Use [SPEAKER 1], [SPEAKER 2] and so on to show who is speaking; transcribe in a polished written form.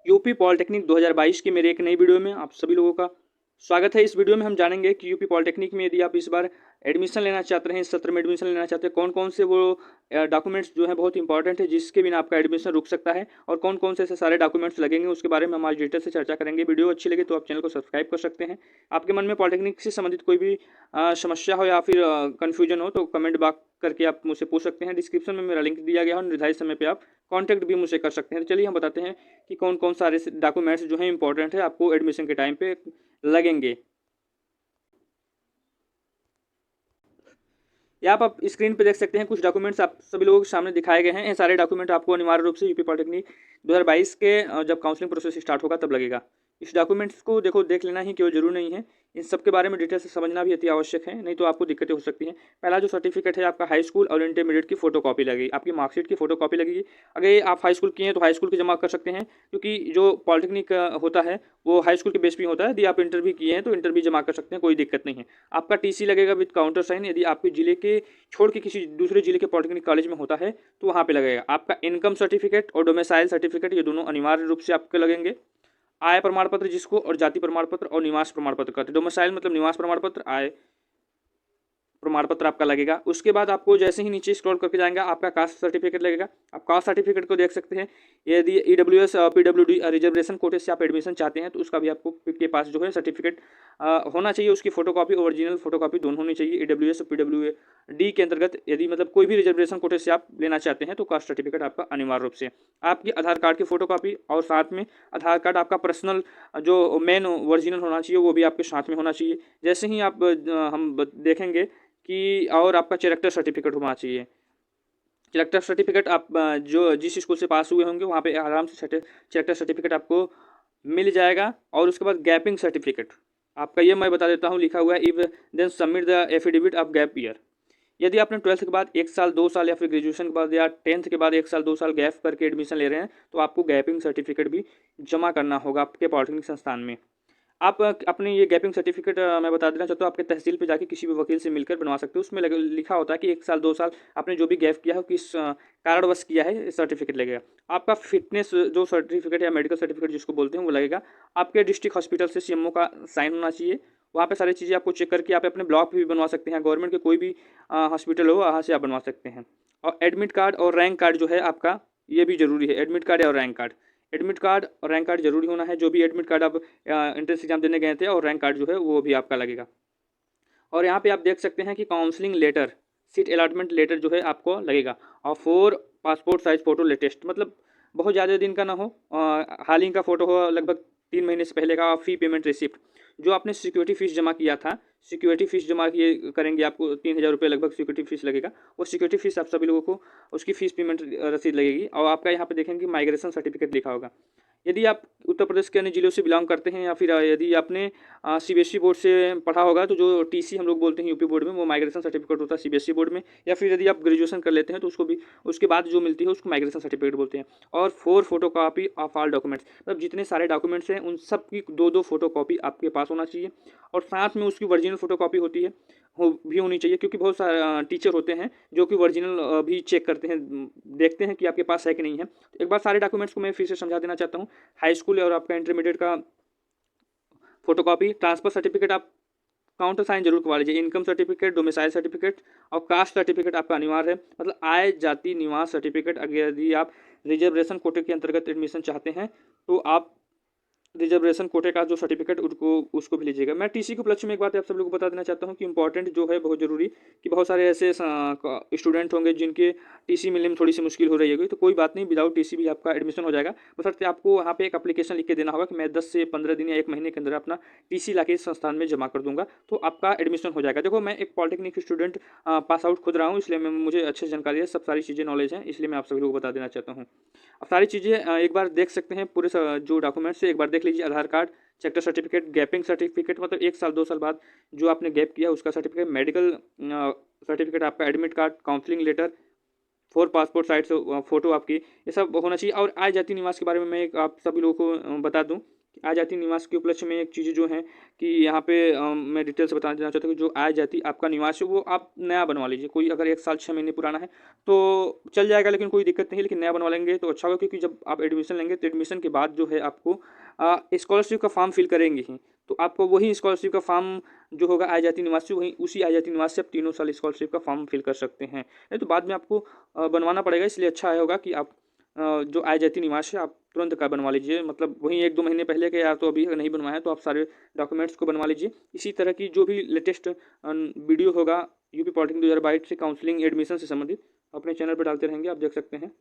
[SPEAKER 1] UP polytechnic 2022 की मेरी एक नई वीडियो में आप सभी लोगों का स्वागत है। इस वीडियो में हम जानेंगे कि यूपी पॉलिटेक्निक में यदि आप इस बार एडमिशन लेना चाहते हैं, इस सत्र में एडमिशन लेना चाहते हैं, कौन कौन से वो डॉक्यूमेंट्स जो है बहुत इंपॉर्टेंट है जिसके बिना आपका एडमिशन रुक सकता है और कौन कौन से ऐसे सारे डॉक्यूमेंट्स लगेंगे, उसके बारे में हम आज डिटेल से चर्चा करेंगे। वीडियो अच्छी लगे तो आप चैनल को सब्सक्राइब कर सकते हैं। आपके मन में पॉलिटेक्निक से संबंधित कोई भी समस्या हो या फिर कन्फ्यूजन हो तो कमेंट बॉक्स करके आप मुझसे पूछ सकते हैं। डिस्क्रिप्शन में मेरा लिंक दिया गया है और निर्धारित समय पे आप कांटेक्ट भी मुझसे कर सकते हैं। तो चलिए हम बताते हैं कि कौन कौन सारे डॉक्यूमेंट्स जो हैं इंपॉर्टेंट है आपको एडमिशन के टाइम पे लगेंगे। यहाँ पर आप स्क्रीन पे देख सकते हैं कुछ डॉक्यूमेंट्स आप सभी लोगों के सामने दिखाए गए हैं। ये सारे डॉक्यूमेंट आपको अनिवार्य रूप से यूपी पॉलिटेक्निक 2022 के जब काउंसलिंग प्रोसेस स्टार्ट होगा तब लगेगा। इस डॉक्यूमेंट्स को देख लेना ही क्यों जरूरी नहीं है, इन सब के बारे में डिटेल से समझना भी अति आवश्यक है, नहीं तो आपको दिक्कतें हो सकती हैं। पहला जो सर्टिफिकेट है आपका हाई स्कूल और इंटरमीडिएट की फोटोकॉपी लगेगी, आपकी मार्कशीट की फोटोकॉपी लगेगी। अगर आप हाई स्कूल किए हैं तो हाई स्कूल की जमा कर सकते हैं, क्योंकि जो पॉलिटेक्निक होता है वो हाई स्कूल के बेस पे होता है। यदि आप इंटर भी किए हैं तो इंटर भी जमा कर सकते हैं, कोई दिक्कत नहीं है। आपका टीसी लगेगा विद काउंटर साइन, यदि आपके जिले के छोड़ के किसी दूसरे जिले के पॉलिटेक्निक कॉलेज में होता है तो वहाँ पे लगेगा। आपका इनकम सर्टिफिकेट और डोमिसाइल सर्टिफिकेट ये दोनों अनिवार्य रूप से आपके लगेंगे। आय प्रमाण पत्र जिसको और जाति प्रमाण पत्र और निवास प्रमाण पत्र कहते हैं। डोमिसाइल मतलब निवास प्रमाण पत्र, आय प्रमाण पत्र आपका लगेगा। उसके बाद आपको जैसे ही नीचे स्क्रॉल करके जाएंगे आपका कास्ट सर्टिफिकेट लगेगा। आप कास्ट सर्टिफिकेट को देख सकते हैं। यदि ईडब्ल्यूएस पीडब्ल्यूडी रिजर्वेशन कोटे से आप एडमिशन चाहते हैं तो उसका भी आपको के पास जो है सर्टिफिकेट होना चाहिए। उसकी फोटोकॉपी ओरिजिनल फोटोकॉपी दोनों होनी चाहिए। ईडब्ल्यूएस और पीडब्ल्यूडी के अंतर्गत यदि मतलब कोई भी रिजर्वेशन कोटे से आप लेना चाहते हैं तो कास्ट सर्टिफिकेट आपका अनिवार्य रूप से। आपकी आधार कार्ड की फोटोकॉपी और साथ में आधार कार्ड आपका पर्सनल जो मेन ओरिजिनल होना चाहिए वो भी आपके साथ में होना चाहिए। जैसे ही आप हम देखेंगे कि और आपका कैरेक्टर सर्टिफिकेट होना चाहिए। कैरेक्टर सर्टिफिकेट आप जो जिस स्कूल से पास हुए होंगे वहाँ पे आराम से कैरेक्टर सर्टिफिकेट आपको मिल जाएगा। और उसके बाद गैपिंग सर्टिफिकेट आपका, ये मैं बता देता हूँ, लिखा हुआ है if then submit the affidavit of gap year. यदि आपने 12th के बाद 1 साल 2 साल या फिर ग्रेजुएशन के बाद या 10th के बाद 1 साल 2 साल गैप करके एडमिशन ले रहे हैं तो आपको गैपिंग सर्टिफिकेट भी जमा करना होगा आपके पॉलिटेक्निक संस्थान में। आप अपने ये गैपिंग सर्टिफिकेट मैं बता देना चाहता हूँ, आपके तहसील पे जाके किसी भी वकील से मिलकर बनवा सकते हो। उसमें लिखा होता है कि 1 साल 2 साल आपने जो भी गैप किया है किस कारणवश किया है, सर्टिफिकेट लगेगा। आपका फिटनेस जो सर्टिफिकेट या मेडिकल सर्टिफिकेट जिसको बोलते हैं वो लगेगा। आपके डिस्ट्रिक्ट हॉस्पिटल से सीएमओ का साइन होना चाहिए। वहाँ पे सारी चीज़ें आपको चेक करके आप अपने ब्लॉक पे भी बनवा सकते हैं। गवर्नमेंट के कोई भी हॉस्पिटल हो वहाँ से आप बनवा सकते हैं। और एडमिट कार्ड और रैंक कार्ड जो है आपका ये भी जरूरी है। एडमिट कार्ड और रैंक कार्ड, एडमिट कार्ड और रैंक कार्ड जरूरी होना है। जो भी एडमिट कार्ड आप एंट्रेंस एग्जाम देने गए थे और रैंक कार्ड जो है वो भी आपका लगेगा। और यहाँ पे आप देख सकते हैं कि counselling letter, seat allotment letter जो है आपको लगेगा। और 4 पासपोर्ट साइज फ़ोटो लेटेस्ट, मतलब बहुत ज़्यादा दिन का ना हो, हाल ही का फ़ोटो हो, लगभग 3 महीने से पहले का। फी पेमेंट रिसिप्ट, जो आपने सिक्योरिटी फीस जमा किया था, सिक्योरिटी फीस जमा किए करेंगे आपको 3000 रुपये लगभग सिक्योरिटी फीस लगेगा। वो सिक्योरिटी फीस आप सभी लोगों को उसकी फीस पेमेंट रसीद लगेगी। और आपका यहाँ पे देखेंगे माइग्रेशन सर्टिफिकेट लिखा होगा। यदि आप उत्तर प्रदेश के अन्य जिलों से बिलोंग करते हैं या फिर यदि आपने सीबीएसई बोर्ड से पढ़ा होगा तो जो टीसी हम लोग बोलते हैं यूपी बोर्ड में, वो माइग्रेशन सर्टिफिकेट होता है सीबीएसई बोर्ड में। या फिर यदि आप ग्रेजुएशन कर लेते हैं तो उसको भी उसके बाद जो मिलती है उसको माइग्रेशन सर्टिफिकेट बोलते हैं। और 4 photo copy of all documents, मतलब जितने सारे डॉक्यूमेंट्स हैं उन सब की 2-2 फोटो कॉपी आपके पास होना चाहिए। और साथ में उसकी ओरिजिनल फोटो कॉपी होती है भी होनी चाहिए, क्योंकि बहुत सारे टीचर होते हैं जो कि ओरिजिनल भी चेक करते हैं, देखते हैं कि आपके पास है कि नहीं है। तो एक बार सारे डॉक्यूमेंट्स को मैं फिर से समझा देना चाहता हूँ। हाई स्कूल और आपका इंटरमीडिएट का फोटोकॉपी, ट्रांसफर सर्टिफिकेट आप काउंटर साइन जरूर करवा लीजिए, इनकम सर्टिफिकेट, डोमिसाइल सर्टिफिकेट और कास्ट सर्टिफिकेट आपका अनिवार्य है। मतलब आय जाति निवास सर्टिफिकेट। अगर यदि आप रिजर्वेशन कोटे के अंतर्गत एडमिशन चाहते हैं तो आप रिजर्वेशन कोटे का जो सर्टिफिकेट उसको भी लीजिएगा। मैं टीसी के उपलक्ष्य में एक बात आप सब लोगों को बता देना चाहता हूँ कि इंपॉर्टेंट जो है बहुत जरूरी, कि बहुत सारे ऐसे स्टूडेंट होंगे जिनके टीसी मिलने में थोड़ी सी मुश्किल हो रही होगी। तो कोई बात नहीं, विदाउट टीसी भी आपका एडमिशन हो जाएगा। बशर्ते आपको वहाँ पे एक एप्लीकेशन लिख के देना होगा कि मैं 10 से 15 दिन या 1 महीने के अंदर अपना टीसी लाके इस संस्थान में जमा कर दूंगा तो आपका एडमिशन हो जाएगा। देखो, मैं एक पॉलिटेक्निक स्टूडेंट पास आउट खुद रहा हूँ, इसलिए मुझे अच्छे से जानकारी है, सब सारी चीज़ें नॉलेज है, इसलिए मैं आप सभी लोगों को बता देना चाहता हूँ। अब सारी चीज़ें एक बार देख सकते हैं, पूरे जो डॉक्यूमेंट्स है एक बार देख लीजिए। Aadhaar card, sector certificate, gapping certificate मतलब 1 साल 2 साल बाद जो आपने गैप किया उसका सर्टिफिकेट, मेडिकल सर्टिफिकेट आपका, admit card, counselling letter, 4 passport size photo आपकी, ये सब होना चाहिए। और आय जाति निवास के बारे में मैं एक आप सभी लोगों को बता दूँ कि आय जाति निवास के उपलक्ष्य में एक चीज़ें जो हैं कि यहाँ पे मैं डिटेल से बता देना चाहता हूँ कि जो आय जाति आपका निवास है वो आप नया बनवा लीजिए। कोई अगर 1 साल 6 महीने पुराना है तो चल जाएगा, लेकिन कोई दिक्कत नहीं है, लेकिन नया बनवा लेंगे तो अच्छा होगा, क्योंकि जब आप एडमिशन लेंगे तो एडमिशन के बाद जो है आपको स्कॉलरशिप का फॉर्म फिल करेंगे ही, तो आपको वही स्कॉलरशिप का फॉर्म जो होगा आय जाति निवास से, वहीं उसी आय जाति निवास से आप तीनों साल स्कॉलरशिप का फॉर्म फिल कर सकते हैं। नहीं तो बाद में आपको बनवाना पड़ेगा, इसलिए अच्छा होगा कि आप जो आय जाति निवास है आप तुरंत का बनवा लीजिए, मतलब वहीं 1-2 महीने पहले के, या तो अभी अगर नहीं बनवाया है तो आप सारे डॉक्यूमेंट्स को बनवा लीजिए। इसी तरह की जो भी लेटेस्ट वीडियो होगा यूपी पॉलिटेक्निक 2022 से काउंसलिंग एडमिशन से संबंधित अपने चैनल पर डालते रहेंगे, आप देख सकते हैं।